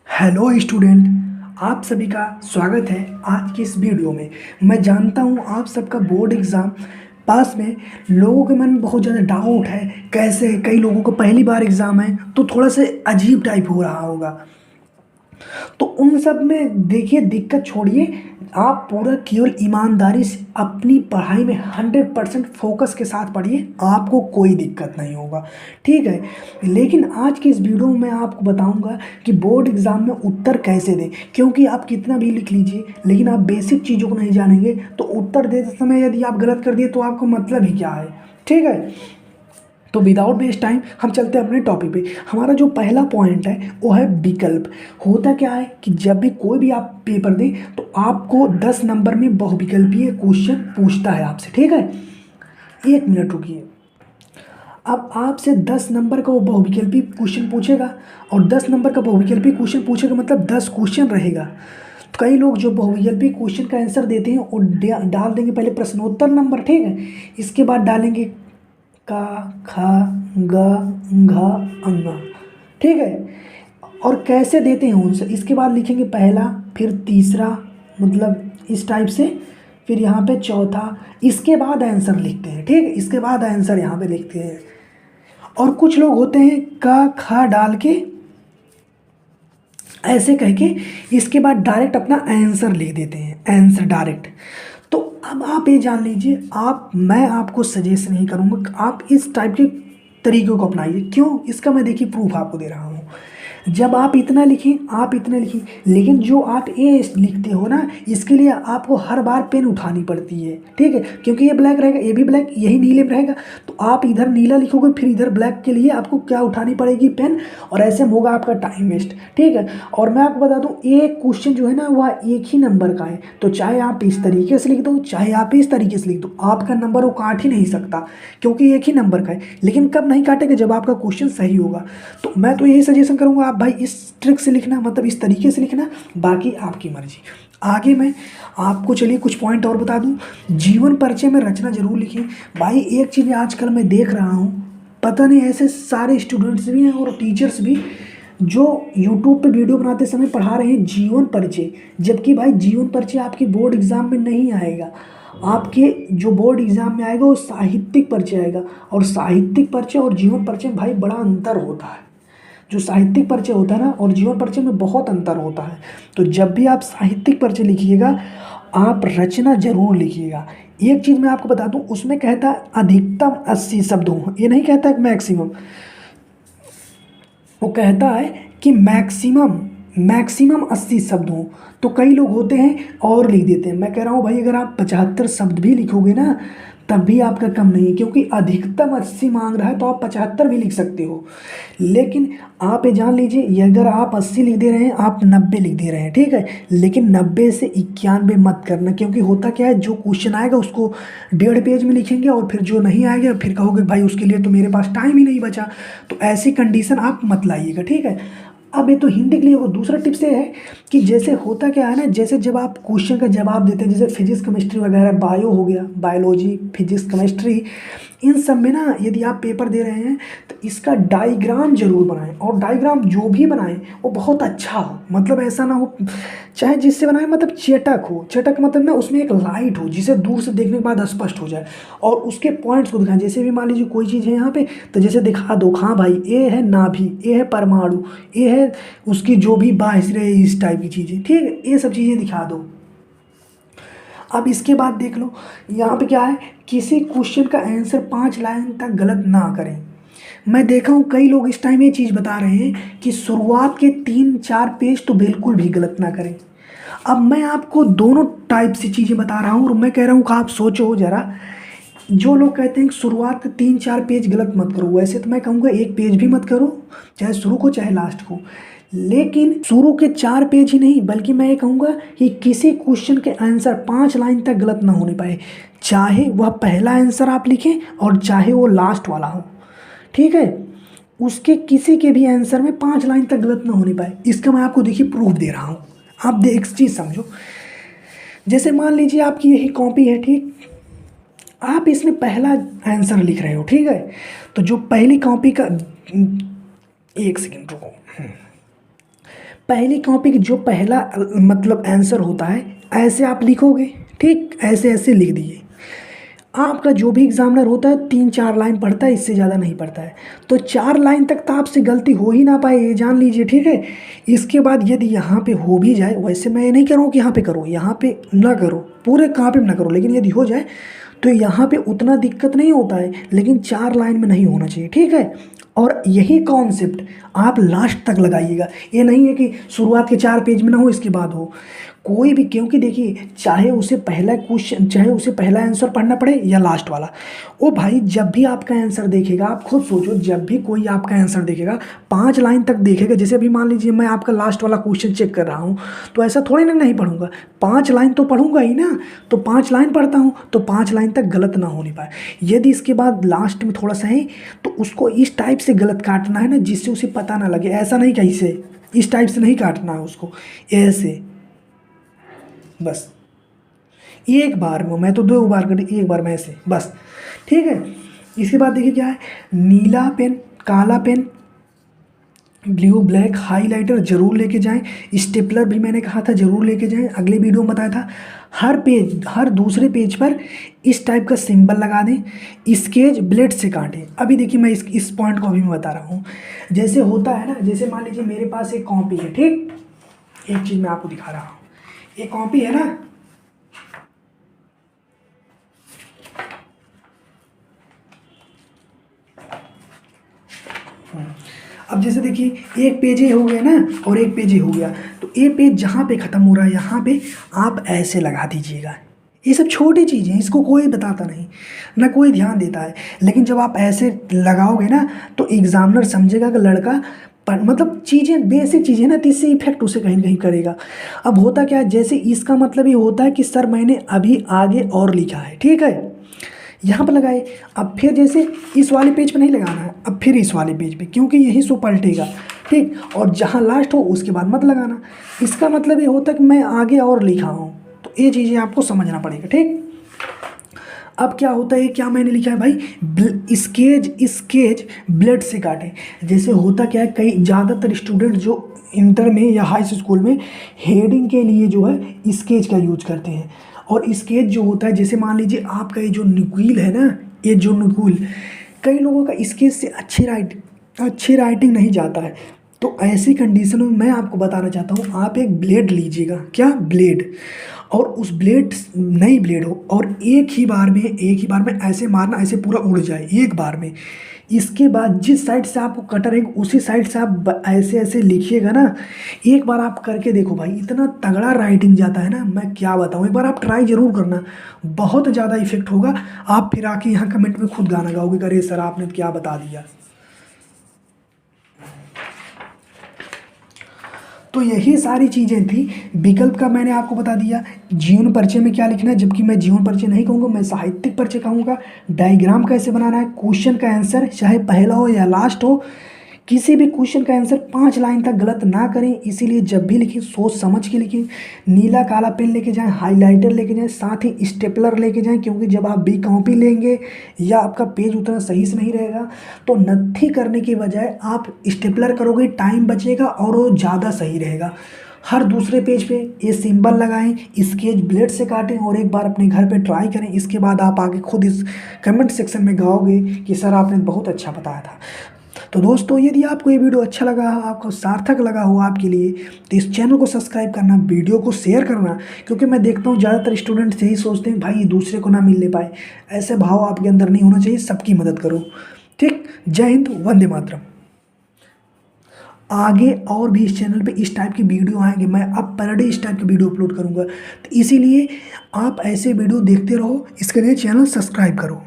Hello student. आप सभी का स्वागत है आज की इस वीडियो में। मैं जानता हूँ आप सबका बोर्ड एग्ज़ाम पास में लोगों के मन में बहुत ज़्यादा डाउट है। कैसे कई लोगों को पहली बार एग्ज़ाम है तो थोड़ा सा अजीब टाइप हो रहा होगा। तो उन सब में देखिए दिक्कत छोड़िए, आप पूरा केवल ईमानदारी से अपनी पढ़ाई में 100% फोकस के साथ पढ़िए, आपको कोई दिक्कत नहीं होगा। ठीक है। लेकिन आज की इस वीडियो में मैं आपको बताऊंगा कि बोर्ड एग्ज़ाम में उत्तर कैसे दें, क्योंकि आप कितना भी लिख लीजिए लेकिन आप बेसिक चीज़ों को नहीं जानेंगे तो उत्तर देते समय यदि आप गलत कर दिए तो आपको मतलब ही क्या है। ठीक है। तो विदाउट वेस्ट टाइम हम चलते हैं अपने टॉपिक पे। हमारा जो पहला पॉइंट है वो है विकल्प। होता क्या है कि जब भी कोई भी आप पेपर दें तो आपको 10 नंबर में बहुविकल्पीय क्वेश्चन पूछता है आपसे। ठीक है। एक मिनट रुकिए। अब आपसे 10 नंबर का वो बहुविकल्पी क्वेश्चन पूछेगा और 10 नंबर का बहुविकल्पी क्वेश्चन पूछेगा, मतलब 10 क्वेश्चन रहेगा। तो कई लोग जो बहुविकल्पी क्वेश्चन का आंसर देते हैं वो डाल देंगे पहले प्रश्नोत्तर नंबर। ठीक है। इसके बाद डालेंगे का, खा, ग, घ, अंगा। ठीक है। और कैसे देते हैं उनसे, इसके बाद लिखेंगे पहला, फिर तीसरा, मतलब इस टाइप से, फिर यहाँ पे चौथा, इसके बाद आंसर लिखते हैं। ठीक है। इसके बाद आंसर यहाँ पे लिखते हैं। और कुछ लोग होते हैं का खा डाल के ऐसे कह के इसके बाद डायरेक्ट अपना आंसर लिख देते हैं, आंसर डायरेक्ट। तो अब आप ये जान लीजिए, मैं आपको सजेस्ट नहीं करूँगा कि आप इस टाइप के तरीकों को अपनाइए। क्यों? इसका मैं देखिए प्रूफ आपको दे रहा हूँ। जब आप इतना लिखें, आप इतना लिखिए, लेकिन जो आप ए लिखते हो ना, इसके लिए आपको हर बार पेन उठानी पड़ती है। ठीक है। क्योंकि ये ब्लैक रहेगा, ये भी ब्लैक, यही नीले में रहेगा। तो आप इधर नीला लिखोगे फिर इधर ब्लैक के लिए आपको क्या उठानी पड़ेगी, पेन, और ऐसे में होगा आपका टाइम वेस्ट। ठीक है। और मैं आपको बता दूं, एक क्वेश्चन जो है ना वह एक ही नंबर का है, तो चाहे आप इस तरीके से लिख दो चाहे आप इस तरीके से लिख दो, आपका नंबर वो काट ही नहीं सकता, क्योंकि एक ही नंबर का है। लेकिन कब नहीं काटेगा? जब आपका क्वेश्चन सही होगा। तो मैं तो यही सजेशन करूंगा, आप भाई इस ट्रिक से लिखना, मतलब इस तरीके से लिखना, बाकी आपकी मर्जी। आगे मैं आपको चलिए कुछ पॉइंट और बता दूं। जीवन परिचय में रचना जरूर लिखें। भाई एक चीज़ आजकल मैं देख रहा हूँ, पता नहीं ऐसे सारे स्टूडेंट्स भी हैं और टीचर्स भी जो यूट्यूब पे वीडियो बनाते समय पढ़ा रहे हैं जीवन परिचय, जबकि भाई जीवन परिचय आपके बोर्ड एग्जाम में नहीं आएगा। आपके जो बोर्ड एग्जाम में आएगा वो साहित्यिक परिचय आएगा, और साहित्यिक परिचय और जीवन परिचय में भाई बड़ा अंतर होता है। जो साहित्यिक परिचय होता है ना और जीवन परिचय में बहुत अंतर होता है। तो जब भी आप साहित्यिक परिचय लिखिएगा आप रचना जरूर लिखिएगा। एक चीज़ मैं आपको बता दूं, उसमें कहता है अधिकतम 80 शब्द हो, ये नहीं कहता है मैक्सिमम। वो कहता है कि मैक्सिमम मैक्सिमम 80 शब्द हो। तो कई लोग होते हैं और लिख देते हैं। मैं कह रहा हूँ भाई अगर आप 75 शब्द भी लिखोगे ना तब भी आपका कम नहीं है, क्योंकि अधिकतम 80 मांग रहा है तो आप 75 भी लिख सकते हो। लेकिन आप ये जान लीजिए, ये अगर आप 80 लिख दे रहे हैं आप 90 लिख दे रहे हैं। ठीक है। लेकिन 90 से 91 मत करना, क्योंकि होता क्या है, जो क्वेश्चन आएगा उसको 1.5 पेज में लिखेंगे और फिर जो नहीं आएगा फिर कहोगे भाई उसके लिए तो मेरे पास टाइम ही नहीं बचा। तो ऐसी कंडीशन आप मत लाइएगा। ठीक है। अब ये तो हिंदी के लिए वो दूसरा टिप्स ये है कि जैसे होता क्या है ना, जैसे जब आप क्वेश्चन का जवाब देते हैं, जैसे फिजिक्स केमिस्ट्री वगैरह, बायो हो गया, बायोलॉजी, फिजिक्स केमिस्ट्री, इन सब में ना यदि आप पेपर दे रहे हैं तो इसका डायग्राम जरूर बनाएं, और डायग्राम जो भी बनाएं वो बहुत अच्छा हो, मतलब ऐसा ना हो, चाहे जिससे बनाएं मतलब चटक हो। चटक मतलब ना उसमें एक लाइट हो जिसे दूर से देखने के बाद स्पष्ट हो जाए, और उसके पॉइंट्स को दिखाएं। जैसे भी मान लीजिए कोई चीज़ है यहाँ पे, तो जैसे दिखा दो, हाँ भाई ये है नाभि, ये है परमाणु, ये है उसकी जो भी बाह्य, इस टाइप की चीज़ें। ठीक है। ये सब चीज़ें दिखा दो। अब इसके बाद देख लो यहाँ पे क्या है, किसी क्वेश्चन का आंसर 5 लाइन तक गलत ना करें। मैं देखा हूँ कई लोग इस टाइम ये चीज़ बता रहे हैं कि शुरुआत के 3-4 पेज तो बिल्कुल भी गलत ना करें। अब मैं आपको दोनों टाइप से चीज़ें बता रहा हूँ और मैं कह रहा हूँ कि आप सोचो ज़रा। जो लोग कहते हैं कि शुरुआत के 3-4 पेज गलत मत करो, वैसे तो मैं कहूँगा एक पेज भी मत करो, चाहे शुरू को चाहे लास्ट को। लेकिन शुरू के 4 पेज ही नहीं, बल्कि मैं ये कहूँगा कि किसी क्वेश्चन के आंसर 5 लाइन तक गलत ना होने पाए, चाहे वह पहला आंसर आप लिखें और चाहे वो लास्ट वाला हो। ठीक है। उसके किसी के भी आंसर में 5 लाइन तक गलत ना होने पाए। इसका मैं आपको देखिए प्रूफ दे रहा हूँ। आप एक चीज़ समझो, जैसे मान लीजिए आपकी यही कॉपी है, ठीक, आप इसमें पहला आंसर लिख रहे हो। ठीक है। तो जो पहली कॉपी का, एक सेकेंड रुको, पहली कॉपी की जो पहला मतलब आंसर होता है ऐसे आप लिखोगे, ठीक, ऐसे ऐसे लिख दिए। आपका जो भी एग्जामिनर होता है 3-4 लाइन पढ़ता है, इससे ज़्यादा नहीं पढ़ता है। तो 4 लाइन तक तो आपसे गलती हो ही ना पाए, ये जान लीजिए, ठीक है। इसके बाद यदि यहाँ पे हो भी जाए, वैसे मैं ये नहीं कह रहा हूँ कि यहाँ पे करो, यहाँ पे ना करो, पूरे कॉपी में ना करो, लेकिन यदि हो जाए तो यहाँ पे उतना दिक्कत नहीं होता है, लेकिन 4 लाइन में नहीं होना चाहिए, ठीक है। और यही कॉन्सेप्ट आप लास्ट तक लगाइएगा। ये नहीं है कि शुरुआत के 4 पेज में ना हो इसके बाद हो, कोई भी, क्योंकि देखिए चाहे उसे पहला क्वेश्चन, चाहे उसे पहला आंसर पढ़ना पड़े या लास्ट वाला, ओ भाई जब भी आपका आंसर देखेगा, आप खुद सोचो, जब भी कोई आपका आंसर देखेगा 5 लाइन तक देखेगा। जैसे अभी मान लीजिए मैं आपका लास्ट वाला क्वेश्चन चेक कर रहा हूँ, तो ऐसा थोड़ी ना नहीं पढ़ूंगा, 5 लाइन तो पढ़ूंगा ही ना। तो 5 लाइन पढ़ता हूँ तो 5 लाइन तक गलत ना होने पाए। यदि इसके बाद लास्ट में थोड़ा सा है तो उसको इस टाइप से गलत काटना है ना, जिससे उसे पता ना लगे, ऐसा नहीं कहीं से, इस टाइप से नहीं काटना है उसको, ऐसे बस। एक बार में, मैं तो 2 बार कर, एक बार में ऐसे बस, ठीक है। इसके बाद देखिए क्या है, नीला पेन, काला पेन, ब्लू ब्लैक, हाइलाइटर जरूर लेके जाएं। स्टेपलर भी मैंने कहा था जरूर लेके जाएं, अगले वीडियो में बताया था। हर पेज, हर दूसरे पेज पर इस टाइप का सिंबल लगा दें। स्केच ब्लेड से काटें। अभी देखिए मैं इस पॉइंट को अभी मैं बता रहा हूँ। जैसे होता है ना, जैसे मान लीजिए मेरे पास एक कॉपी है, ठीक, एक चीज़ मैं आपको दिखा रहा हूँ, एक कॉपी है ना, अब जैसे देखिए एक पेज ये हो गया ना और एक पेज ये हो गया, तो ये पेज जहाँ पे ख़त्म हो रहा है यहाँ पे आप ऐसे लगा दीजिएगा। ये सब छोटी चीज़ें हैं, इसको कोई बताता नहीं, ना कोई ध्यान देता है, लेकिन जब आप ऐसे लगाओगे ना तो एग्जामिनर समझेगा कि लड़का पर मतलब चीज़ें, बेसिक चीज़ें ना, तो इससे इफेक्ट उसे कहीं ना कहीं करेगा। अब होता क्या है, जैसे इसका मतलब ये होता है कि सर मैंने अभी आगे और लिखा है, ठीक है, यहाँ पर लगाए। अब फिर जैसे इस वाले पेज पे नहीं लगाना है, अब फिर इस वाले पेज पे, क्योंकि यही सो पलटेगा, ठीक, और जहाँ लास्ट हो उसके बाद मत लगाना। इसका मतलब ये होता है कि मैं आगे और लिखा हूँ, तो ये चीज़ें आपको समझना पड़ेगा, ठीक। अब क्या होता है, क्या मैंने लिखा है भाई, स्केच ब्लेड से काटें। जैसे होता क्या है, कई ज़्यादातर स्टूडेंट जो इंटर में या हाई स्कूल में हेडिंग के लिए जो है स्केच का यूज करते हैं। और स्केच जो होता है, जैसे मान लीजिए आपका ये जो नुकील है ना, ये जो नुकील, कई लोगों का स्केच से अच्छी राइटिंग नहीं जाता है। तो ऐसी कंडीशन में मैं आपको बताना चाहता हूँ, आप एक ब्लेड लीजिएगा, क्या ब्लेड, और उस ब्लेड, नई ब्लेड हो, और एक ही बार में ऐसे मारना, ऐसे पूरा उड़ जाए एक बार में। इसके बाद जिस साइड से आपको कटर है उसी साइड से आप ऐसे ऐसे लिखिएगा ना, एक बार आप करके देखो भाई, इतना तगड़ा राइटिंग जाता है ना, मैं क्या बताऊँ, एक बार आप ट्राई जरूर करना, बहुत ज़्यादा इफेक्ट होगा। आप फिर आके यहाँ कमेंट में खुद गाना गाओगे, अरे सर आपने क्या बता दिया। तो यही सारी चीज़ें थी। विकल्प का मैंने आपको बता दिया, जीवन परिचय में क्या लिखना है, जबकि मैं जीवन परिचय नहीं कहूँगा, मैं साहित्यिक परिचय कहूँगा। डायग्राम कैसे बनाना है, क्वेश्चन का आंसर चाहे पहला हो या लास्ट हो, किसी भी क्वेश्चन का आंसर 5 लाइन तक गलत ना करें, इसीलिए जब भी लिखें सोच समझ के लिखें। नीला काला पेन लेके जाएं, हाइलाइटर लेके जाएं, साथ ही स्टेपलर लेके जाएं, क्योंकि जब आप बी कॉपी लेंगे या आपका पेज उतना सही से नहीं रहेगा तो नत्थी करने के बजाय आप स्टेपलर करोगे, टाइम बचेगा और वो ज़्यादा सही रहेगा। हर दूसरे पेज पे ये सिंबल लगाएं, स्केच ब्लेड से काटें, और एक बार अपने घर पे ट्राई करें। इसके बाद आप आगे खुद इस कमेंट सेक्शन में गाओगे कि सर आपने बहुत अच्छा बताया था। तो दोस्तों, यदि आपको ये वीडियो अच्छा लगा, आपको सार्थक लगा हो आपके लिए, तो इस चैनल को सब्सक्राइब करना, वीडियो को शेयर करना, क्योंकि मैं देखता हूँ ज़्यादातर स्टूडेंट्स यही सोचते हैं भाई दूसरे को ना मिलने पाए। ऐसे भाव आपके अंदर नहीं होना चाहिए, सबकी मदद करो, ठीक। जय हिंद, वंदे मातरम। आगे और भी इस चैनल पे इस टाइप की वीडियो आएंगे, मैं अब पर डे इस टाइप की वीडियो अपलोड करूँगा, तो इसीलिए आप ऐसे वीडियो देखते रहो, इसके लिए चैनल सब्सक्राइब करो।